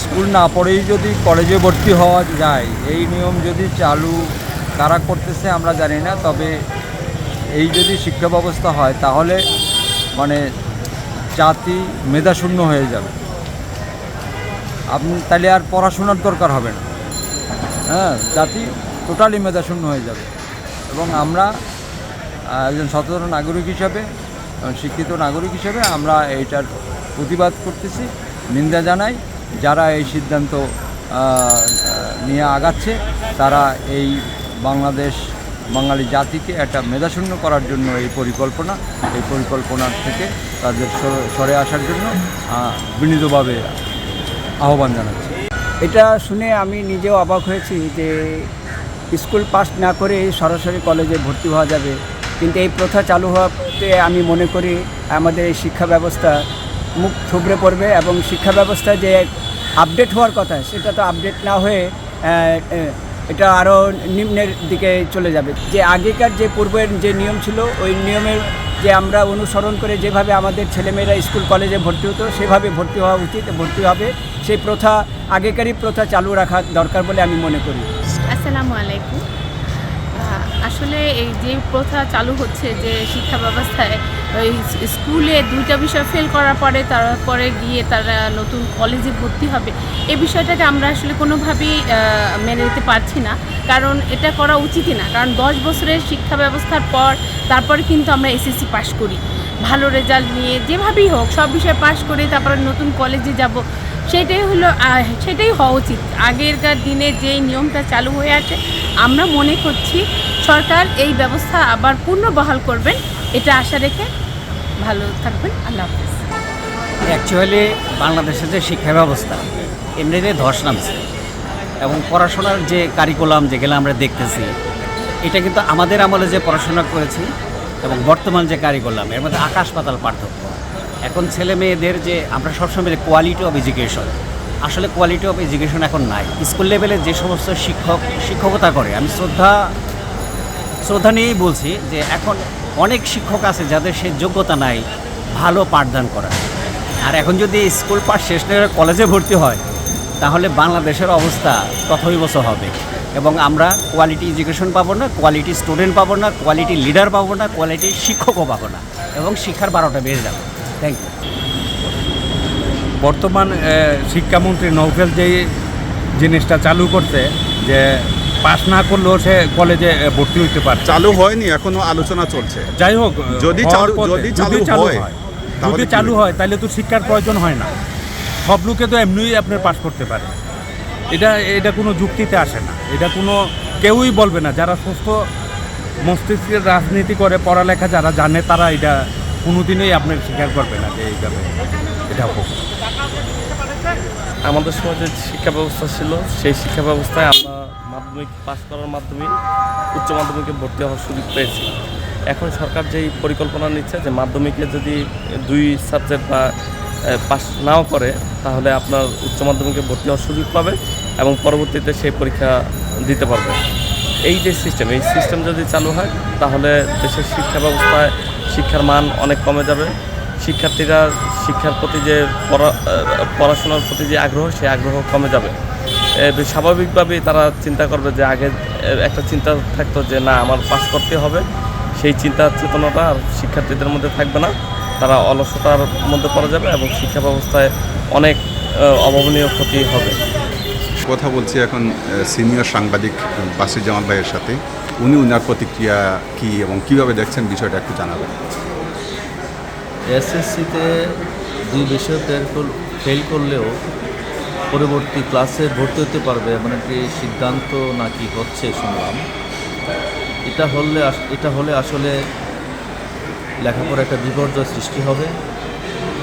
School না পড়েই যদি কলেজে ভর্তি হওয়া যায়, এই নিয়ম যদি চালু কারা করতেছে আমরা জানি না। তবে এই যদি শিক্ষা ব্যবস্থা হয় তাহলে মানে জাতি মেধাশূন্য হয়ে যাবে। আপনি তাহলে আর পড়াশোনার দরকার হবে না। জাতি টোটালি মেধাশূন্য হয়ে যাবে। এবং আমরা একজন সচেতন নাগরিক হিসাবে, শিক্ষিত নাগরিক হিসেবে আমরা এইটার প্রতিবাদ করতেছি, নিন্দা জানাই। যারা এই সিদ্ধান্ত নিয়ে আগাচ্ছে তারা এই বাঙালি জাতিকে একটা মেধাশূন্য করার জন্য এই পরিকল্পনার থেকে তাদের সরে আসার জন্য বিনীতভাবে আহ্বান জানাচ্ছি। এটা শুনে আমি নিজেও অবাক হয়েছি যে স্কুল পাস না করে সরাসরি কলেজে ভর্তি হওয়া যাবে, কিন্তু এই প্রথা চালু হওয়াতে আমি মনে করি আমাদের এই শিক্ষা ব্যবস্থা মুখ থুবড়ে পড়বে এবং শিক্ষা ব্যবস্থা যে আপডেট হওয়ার কথা সেটা তো আপডেট না হয়ে এটা আরও নিম্নের দিকে চলে যাবে। যে আগেকার যে পূর্বের যে নিয়ম ছিল ওই নিয়মের যে আমরা অনুসরণ করে যেভাবে আমাদের ছেলেমেয়েরা স্কুল কলেজে ভর্তি হতো সেভাবে ভর্তি হওয়া উচিত, ভর্তি হবে। সেই প্রথা আগেকারই প্রথা চালু রাখা দরকার বলে আমি মনে করি। আসসালামু আলাইকুম। আসলে এই যে প্রথা চালু হচ্ছে যে শিক্ষা ব্যবস্থায় ওই স্কুলে 2টা বিষয় ফেল করার পরে তারপরে গিয়ে তারা নতুন কলেজে ভর্তি হবে, এই বিষয়টাকে আমরা আসলে কোনোভাবেই মেনে নিতে পারছি না। কারণ এটা করা উচিতই না। কারণ 10 বছরের শিক্ষা ব্যবস্থার পর তারপরে কিন্তু আমরা এসএসসি পাশ করি, ভালো রেজাল্ট নিয়ে যেভাবেই হোক সব বিষয়ে পাশ করে তারপরে নতুন কলেজে যাব, সেটাই হওয়া উচিত। আগেরকার দিনে যেই নিয়মটা চালু হয়ে আছে আমরা মনে করছি সরকার এই ব্যবস্থা আবার পুনর্বহাল করবেন, এটা আশা রেখে ভালো থাকবেন। আল্লাহ হাফেজ। অ্যাকচুয়ালি বাংলাদেশের যে শিক্ষা ব্যবস্থা এমনিতে ধস নামছে এবং পড়াশোনার যে কারিকুলাম যেগুলো আমরা দেখতেছি এটা কিন্তু আমাদের আমলে যে পড়াশোনা করেছি এবং বর্তমান যে কারিকুলাম এর মধ্যে আকাশ পাতাল পার্থক্য। এখন ছেলে মেয়েদের যে আমরা সবসময় কোয়ালিটি অফ এডুকেশন, আসলে কোয়ালিটি অফ এডুকেশন এখন নাই। স্কুল লেভেলে যে সমস্ত শিক্ষকতা করে আমি শ্রদ্ধা নিয়েই বলছি যে এখন অনেক শিক্ষক আছে যাদের সে যোগ্যতা নাই ভালো পাঠদান করা। আর এখন যদি স্কুল পাস শেষ করে কলেজে ভর্তি হয় তাহলে বাংলাদেশের অবস্থা তথৈবচ হবে এবং আমরা কোয়ালিটি এডুকেশন পাবো না, কোয়ালিটি স্টুডেন্ট পাবো না, কোয়ালিটি লিডার পাবো না, কোয়ালিটি শিক্ষকও পাবো না এবং শিক্ষার 12টা বেড়ে যাবে। Thank you. বর্তমান শিক্ষামন্ত্রী নৌফেল যেই জিনিসটা চালু করছে যে পাস না করলেও সে কলেজে ভর্তি হইতে পারে, চালু হয়নি, এখনো আলোচনা চলছে। যাই হোক, যদি চালু হয় তাহলে তো শিক্ষার প্রয়োজন হয় না, সব লোকে তো এমনিই আপনার পাস করতে পারে। এটা কোনো যুক্তিতে আসে না। এটা কোনো কেউই বলবে না, যারা সুস্থ মস্তিষ্কের রাজনীতি করে পড়ালেখা যারা জানে তারা এটা কোনোদিনই আপনার স্বীকার করবে না যে এইভাবে এটা হোক। আমাদের সময় যে শিক্ষা ব্যবস্থা ছিল সেই শিক্ষা ব্যবস্থায় আমরা মাধ্যমিক পাস করার মাধ্যমে উচ্চ মাধ্যমিকে ভর্তি হওয়ার সুযোগ পেয়েছি। এখন সরকার যেই পরিকল্পনা নিচ্ছে যে মাধ্যমিকে যদি 2 সাবজেক্ট বা পাস নাও করে তাহলে আপনার উচ্চ মাধ্যমিকে ভর্তি হওয়ার সুযোগ পাবে এবং পরবর্তীতে সেই পরীক্ষা দিতে পারবে। এই যে এই সিস্টেম যদি চালু হয় তাহলে দেশের শিক্ষা ব্যবস্থায় শিক্ষার মান অনেক কমে যাবে। শিক্ষার্থীরা শিক্ষার প্রতি যে পড়াশোনার প্রতি যে আগ্রহ সেই আগ্রহ কমে যাবে। স্বাভাবিকভাবেই তারা চিন্তা করবে যে আগে একটা চিন্তা থাকতো যে না আমার পাস করতে হবে, সেই চিন্তা চেতনাটা আর শিক্ষার্থীদের মধ্যে থাকবে না। তারা অলসতার মধ্যে পড়ে যাবে এবং শিক্ষা ব্যবস্থায় অনেক অভাবনীয় ক্ষতি হবে। কথা বলছি এখন সিনিয়র সাংবাদিক বাসির জামাল ভাইয়ের সাথে। উনার প্রতিক্রিয়া কী এবং কীভাবে দেখছেন বিষয়টা একটু জানাবেন। এসএসসিতে 2 বিষয় ফেল করলেও পরবর্তী ক্লাসে ভর্তি হতে পারবে এমন একটি সিদ্ধান্ত নাকি হচ্ছে শুনলাম। এটা হলে আসলে লেখাপড়া একটা বিপর্যয় সৃষ্টি হবে।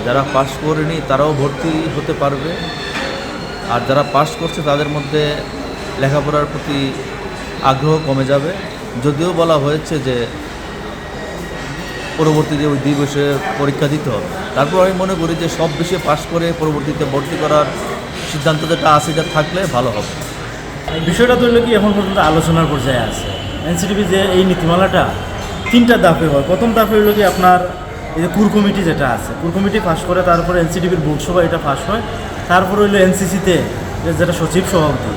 যারা পাস করেনি তারাও ভর্তি হতে পারবে, আর যারা পাস করছে তাদের মধ্যে লেখাপড়ার প্রতি আগ্রহ কমে যাবে। যদিও বলা হয়েছে যে পরবর্তীতে ওই 2 বিষয়ে পরীক্ষা দিতে হবে, তারপর আমি মনে করি যে সব বিষয়ে পাস করে পরবর্তীতে ভর্তি করার সিদ্ধান্ত যেটা আছে এটা থাকলে ভালো হবে। বিষয়টা তো হলো কি এখন পর্যন্ত আলোচনার পর্যায়ে আছে। এনসিটিভি যে এই নীতিমালাটা 3টা ধাপে হয়। প্রথম ধাপে হলো কি আপনার এই যে কোর কমিটি যেটা আছে, কোর কমিটি পাস করে তারপরে এনসিটিভির বোর্ড সভা এটা পাস হয়, তারপরে হইলো এনসিসিতে যেটা সচিব সভাপতি,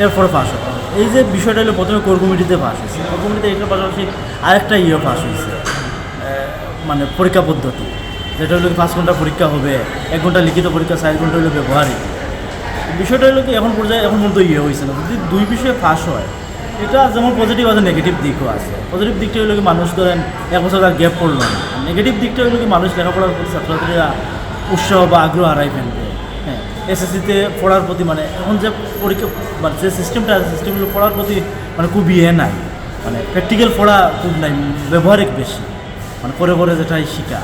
এরপরে পাস হয়। এই যে বিষয়টা হলো প্রথমে কোর কমিটিতে পাস হয়েছে, কোর কমিটিতে এটার পাশাপাশি আরেকটা পাস হয়েছে, মানে পরীক্ষা পদ্ধতি, যেটা হলো 5 ঘন্টা পরীক্ষা হবে, 1 ঘন্টা লিখিত পরীক্ষা, 4 ঘন্টা হলো ব্যবহারিক। বিষয়টা হলো কি এখন পর্যায়ে এখন পর্যন্ত হয়েছে না। যদি 2 বিষয়ে পাস হয়, এটা যেমন পজিটিভ আছে নেগেটিভ দিকও আছে। পজিটিভ দিকটা হলো কি মানুষ ধরেন 1 বছর তার গ্যাপ পড়লো না। নেগেটিভ দিকটা হলো কি মানুষ লেখাপড়ার প্রতি ছাত্রছাত্রীরা উৎসাহ বা আগ্রহ হারাই ফেলবে। হ্যাঁ, এসএসসিতে পড়ার প্রতি মানে এখন যে পরীক্ষা মানে যে সিস্টেমটা আছে, সিস্টেমগুলো পড়ার প্রতি মানে খুব নাই, মানে প্র্যাকটিক্যাল পড়া খুব নাই, ব্যবহারিক বেশি, মানে করে করে যেটাই শিখা,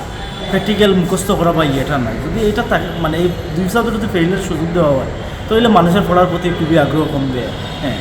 প্র্যাকটিক্যাল মুখস্থ করা বা এটা নাই। যদি এটা থাকে মানে এই 2 সাবজেক্ট যদি ফেইলের সুযোগ দেওয়া হয়, তাহলে মানুষের পড়ার প্রতি খুবই আগ্রহ কমবে। হ্যাঁ,